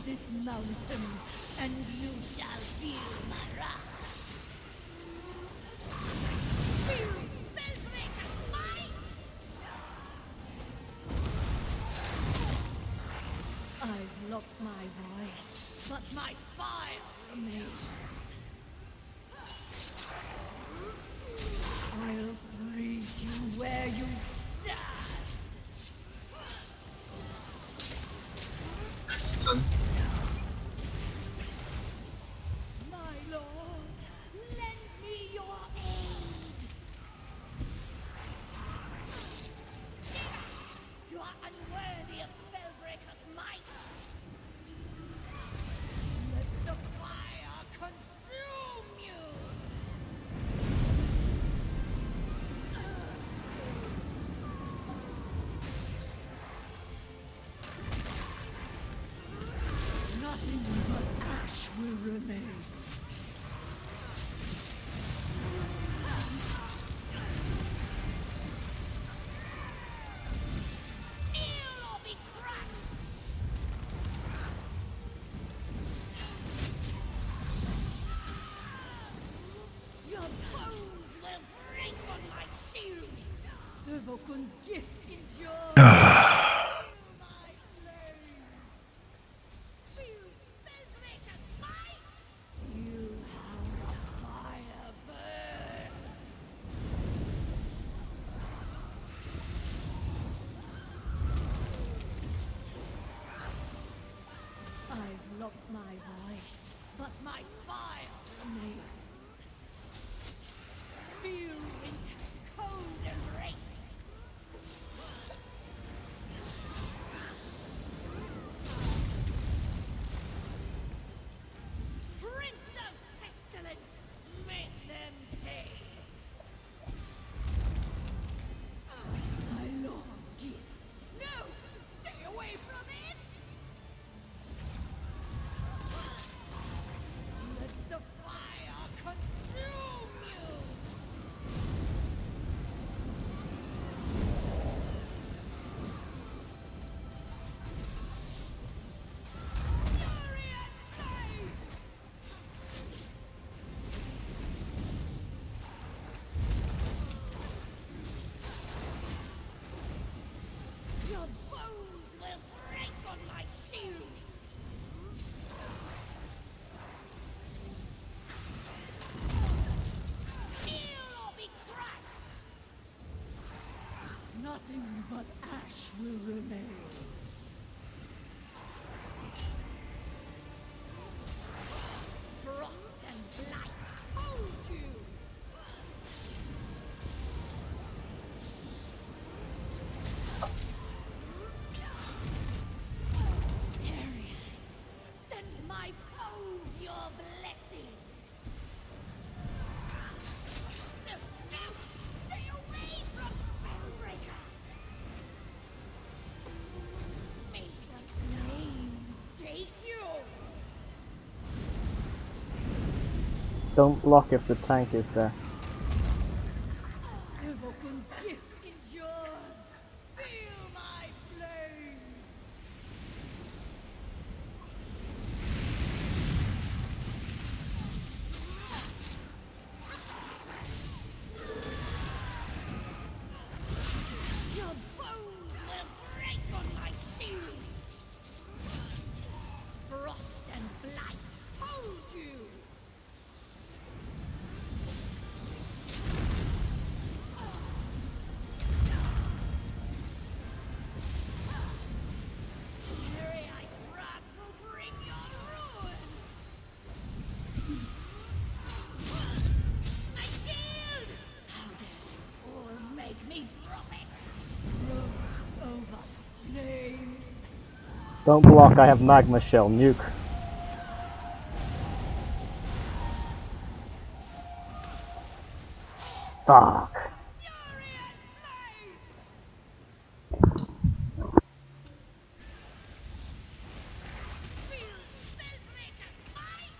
this mountain, and you shall feel my wrath. Feel Spellbreaker's might! I've lost my voice, but my fire remains. I'll freeze you where you stand. My lord, lend me your aid. You are unworthy of Spellbreaker's might. Let the fire consume you. Nothing but ash will remain. Kneel or be crushed. Your bones will break on my shield. The Vokun's gift endures. My flame. Feel Spellbreaker's might. You have the fire burn. I've lost my voice, but my fire remains. Feel winter's cold embrace. Prince of pestilence, make them pay. My lord's gift. No! Stay away from it! Let the fire consume you! Fury and flame! Your bones will break on my shield! Kneel or be crushed! Nothing but ash will remain. Frost and blight hold you! Harriet, send my foes your blessings! No, no! Stay away from Spellbreaker! May the flames take you! Don't block if the tank is there. The Vokun's gift endures! Feel my flame! Your bones will break on my shield! Frost and blight hold you! Harry, I trap will bring your ruin! My shield! How dare oars make me drop it? Roast over flames! Don't block, I have magma shell, nuke. Fuck. Fury and flame! Feel Spellbreaker's might!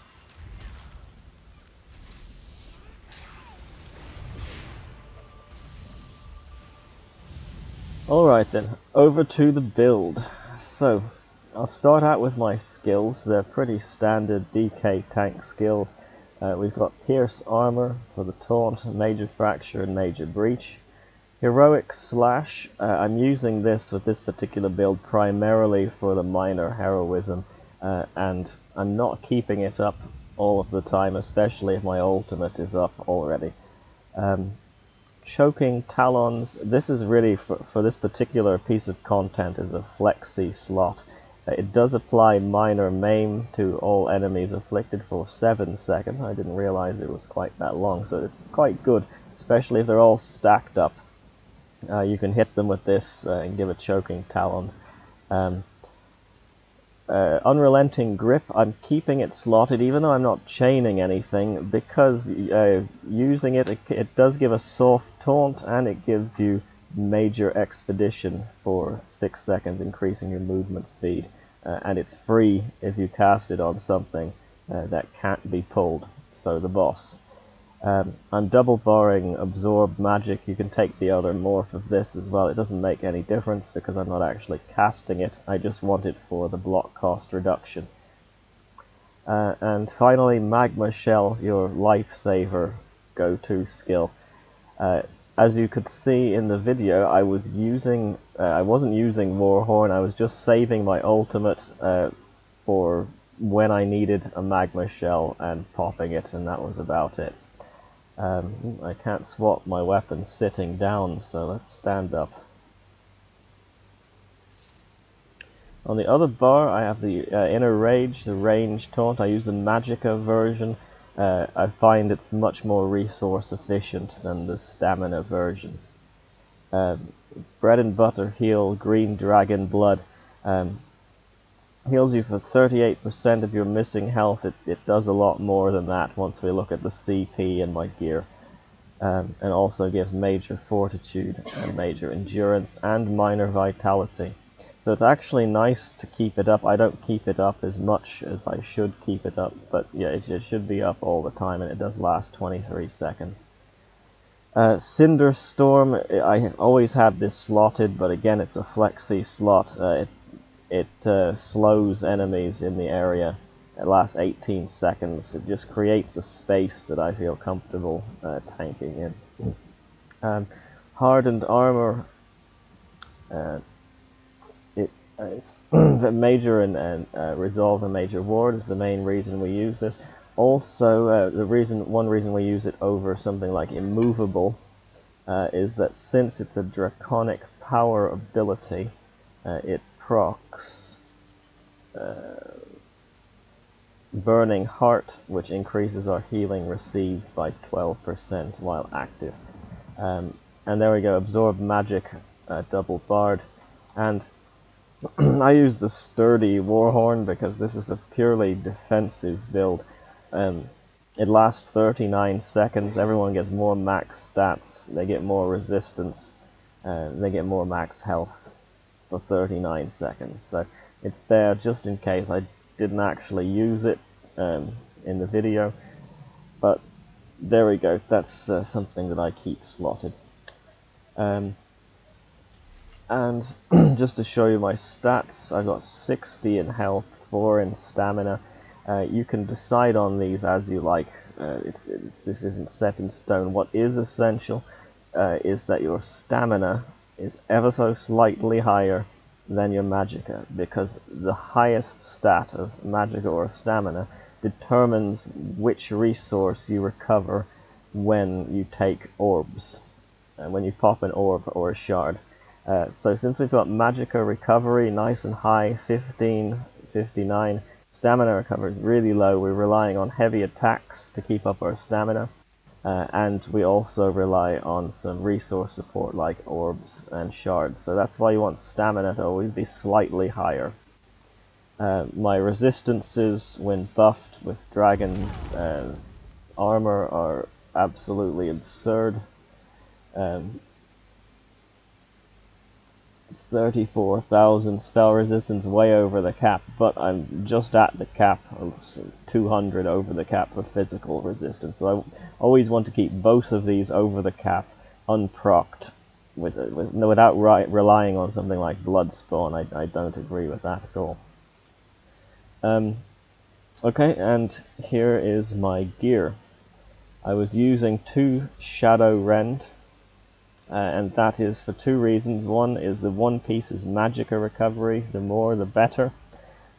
Alright then, over to the build. So, I'll start out with my skills. They're pretty standard DK tank skills. We've got Pierce Armor for the Taunt, Major Fracture and Major Breach. Heroic Slash, I'm using this with this particular build primarily for the minor heroism, and I'm not keeping it up all of the time, especially if my ultimate is up already. Choking Talons, this is really for this particular piece of content is a flexi slot. It does apply minor maim to all enemies afflicted for 7 seconds. I didn't realize it was quite that long, so it's quite good, especially if they're all stacked up. You can hit them with this and give it Choking Talons. Unrelenting Grip, I'm keeping it slotted even though I'm not chaining anything, because using it does give a soft taunt and it gives you Major Expedition for 6 seconds, increasing your movement speed, and it's free if you cast it on something that can't be pulled, so the boss. I'm double barring Absorb Magic. You can take the other morph of this as well. It doesn't make any difference because I'm not actually casting it. I just want it for the block cost reduction. And finally, Magma Shell, your lifesaver go-to skill. As you could see in the video, I wasn't using Warhorn. I was just saving my ultimate for when I needed a Magma Shell and popping it, and that was about it. I can't swap my weapon sitting down, so let's stand up. On the other bar I have the Inner Rage, the range taunt. I use the Magicka version. I find it's much more resource efficient than the stamina version. Bread and Butter Heal, Green Dragon Blood. Heals you for 38% of your missing health. It does a lot more than that once we look at the CP in my gear. And also gives Major Fortitude and Major Endurance and Minor Vitality. So it's actually nice to keep it up. I don't keep it up as much as I should keep it up, but yeah, it should be up all the time, and it does last 23 seconds. Cinder Storm, I always had this slotted, but again it's a flexi slot. It slows enemies in the area. It lasts 18 seconds. It just creates a space that I feel comfortable tanking in. Hardened Armor. It's the major and resolve a major ward is the main reason we use this. Also, one reason we use it over something like Immovable is that since it's a draconic power ability, it procs Burning Heart, which increases our healing received by 12% while active. And there we go, Absorb Magic, double barred. And I use the Sturdy Warhorn because this is a purely defensive build. It lasts 39 seconds, everyone gets more max stats, they get more resistance, they get more max health for 39 seconds. So it's there just in case. I didn't actually use it in the video, but there we go, that's something that I keep slotted. And just to show you my stats, I've got 60 in health, 4 in stamina. You can decide on these as you like. This isn't set in stone. What is essential is that your stamina is ever so slightly higher than your Magicka, because the highest stat of Magicka or stamina determines which resource you recover when you take orbs, when you pop an orb or a shard. So since we've got Magicka recovery nice and high, 15, 59, stamina recovery is really low. We're relying on heavy attacks to keep up our stamina, and we also rely on some resource support like orbs and shards. So that's why you want stamina to always be slightly higher. My resistances when buffed with dragon armor are absolutely absurd. 34,000 spell resistance, way over the cap, but I'm just at the cap, 200 over the cap for physical resistance, so I always want to keep both of these over the cap, unprocced, without relying on something like Bloodspawn. I don't agree with that at all. Okay, and here is my gear. I was using 2 Shadow Rend, and that is for 2 reasons. One is the 1 piece is Magicka recovery, the more the better.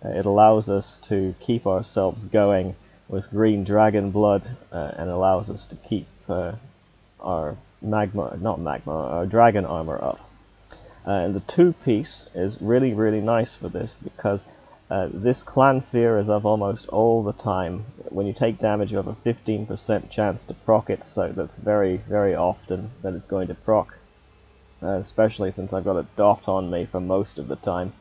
It allows us to keep ourselves going with green dragon blood, and allows us to keep our our dragon armor up. And the 2 piece is really, really nice for this, because this clan fear is of almost all the time. When you take damage, you have a 15% chance to proc it, so that's very, very often that it's going to proc, especially since I've got a dot on me for most of the time.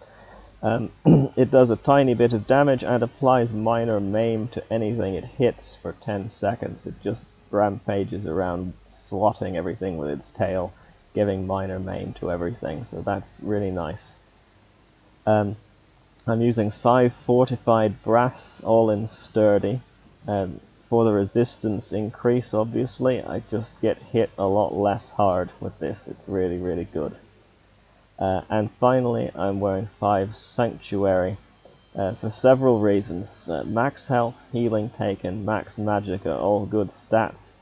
It does a tiny bit of damage and applies minor maim to anything it hits for 10 seconds. It just rampages around, swatting everything with its tail, giving minor maim to everything, so that's really nice. I'm using 5 fortified brass, all in sturdy. For the resistance increase, obviously, I just get hit a lot less hard with this. It's really, really good. And finally, I'm wearing 5 Sanctuary for several reasons. Max health, healing taken, max magicka, all good stats.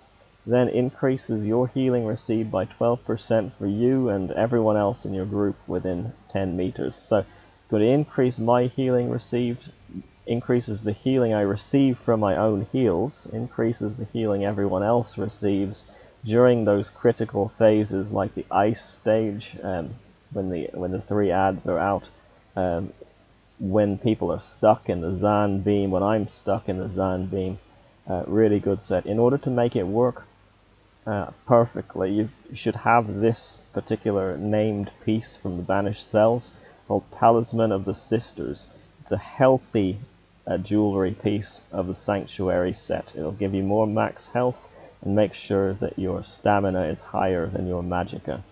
Then increases your healing received by 12% for you and everyone else in your group within 10 meters. So, going to increase my healing received, increases the healing I receive from my own heals, increases the healing everyone else receives during those critical phases like the ice stage, when the 3 ads are out, when people are stuck in the Zan beam, when I'm stuck in the Zan beam. Really good set. In order to make it work perfectly, you should have this particular named piece from the Banished Cells called Talisman of the Sisters. It's a healthy jewelry piece of the Sanctuary set. It'll give you more max health and make sure that your stamina is higher than your magicka.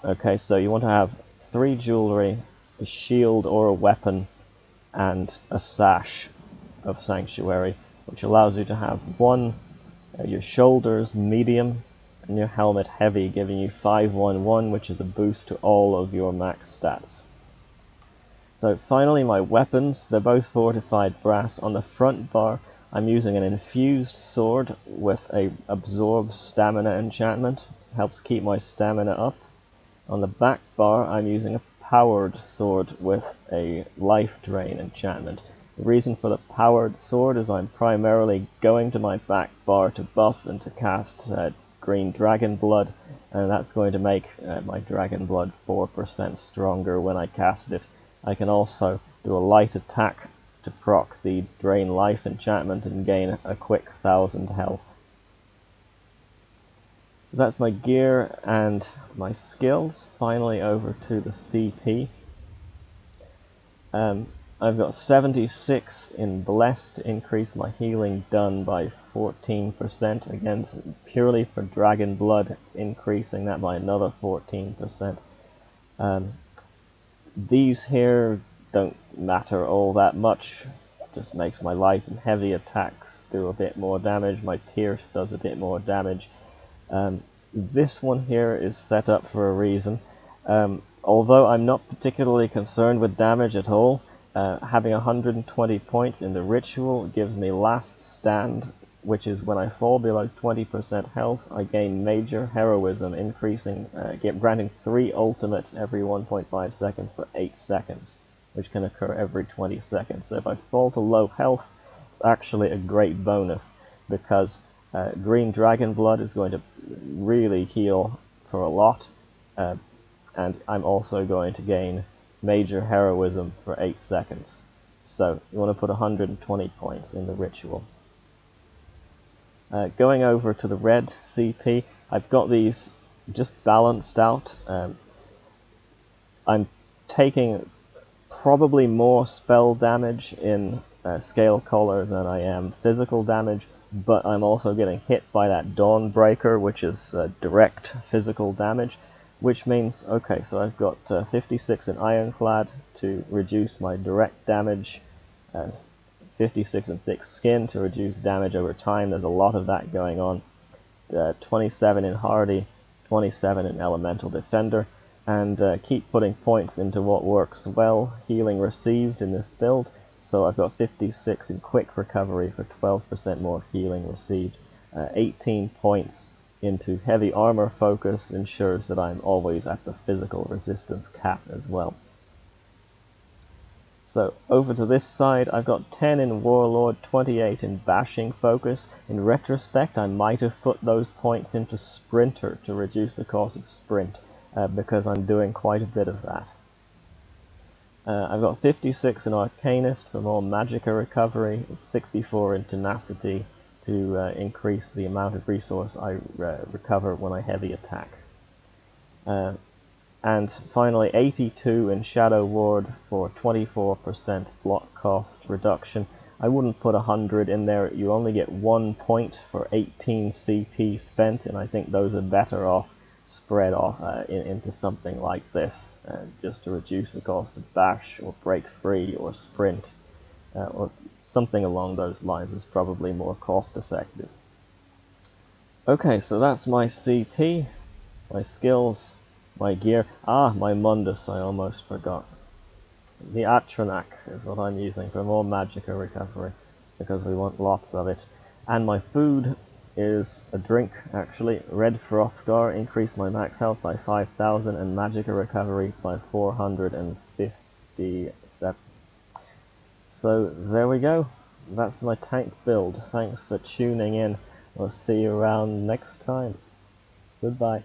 Okay, so you want to have 3 jewelry, a shield or a weapon, and a sash of Sanctuary, which allows you to have 1, your shoulders medium, and your helmet heavy, giving you 511, which is a boost to all of your max stats. So finally, my weapons, they're both fortified brass. On the front bar, I'm using an infused sword with a absorb stamina enchantment, helps keep my stamina up. On the back bar, I'm using a powered sword with a life drain enchantment. The reason for the powered sword is I'm primarily going to my back bar to buff and to cast green dragon blood, and that's going to make my dragon blood 4% stronger when I cast it. I can also do a light attack to proc the drain life enchantment and gain a quick 1000 health. So that's my gear and my skills. Finally over to the CP. I've got 76 in Blessed to increase my healing done by 14%. Again, purely for Dragon Blood, it's increasing that by another 14%. These here don't matter all that much. It just makes my light and heavy attacks do a bit more damage. My Pierce does a bit more damage. This one here is set up for a reason. Although I'm not particularly concerned with damage at all, having 120 points in the ritual gives me last stand, which is when I fall below 20% health, I gain major heroism, increasing, granting 3 ultimate every 1.5 seconds for 8 seconds, which can occur every 20 seconds. So if I fall to low health, it's actually a great bonus, because green dragon blood is going to really heal for a lot, and I'm also going to gain major heroism for 8 seconds. So you want to put 120 points in the ritual. Going over to the red CP, I've got these just balanced out. I'm taking probably more spell damage in Scalecaller than I am physical damage, but I'm also getting hit by that Dawnbreaker, which is direct physical damage, which means, okay, so I've got 56 in Ironclad to reduce my direct damage, 56 in Thick Skin to reduce damage over time. There's a lot of that going on. 27 in Hardy, 27 in Elemental Defender, and keep putting points into what works well. Healing received in this build, so I've got 56 in quick recovery for 12% more healing received. 18 points into heavy armor focus ensures that I'm always at the physical resistance cap as well. So over to this side, I've got 10 in Warlord, 28 in Bashing Focus. In retrospect, I might have put those points into Sprinter to reduce the cost of Sprint, because I'm doing quite a bit of that. I've got 56 in Arcanist for more Magicka recovery, and 64 in Tenacity to increase the amount of resource I recover when I heavy attack. And finally 82 in Shadow Ward for 24% block cost reduction. I wouldn't put 100 in there, you only get 1 point for 18 CP spent, and I think those are better off spread off into something like this, just to reduce the cost of Bash or Break Free or Sprint, or something along those lines is probably more cost effective. Okay, so that's my CP, my skills, my gear. My Mundus, I almost forgot. The Atronak is what I'm using for more Magicka recovery, because we want lots of it. And my food is a drink, actually. Red Frothgar, increase my max health by 5,000 and Magicka recovery by 457. So there we go. That's my tank build. Thanks for tuning in. We'll see you around next time. Goodbye.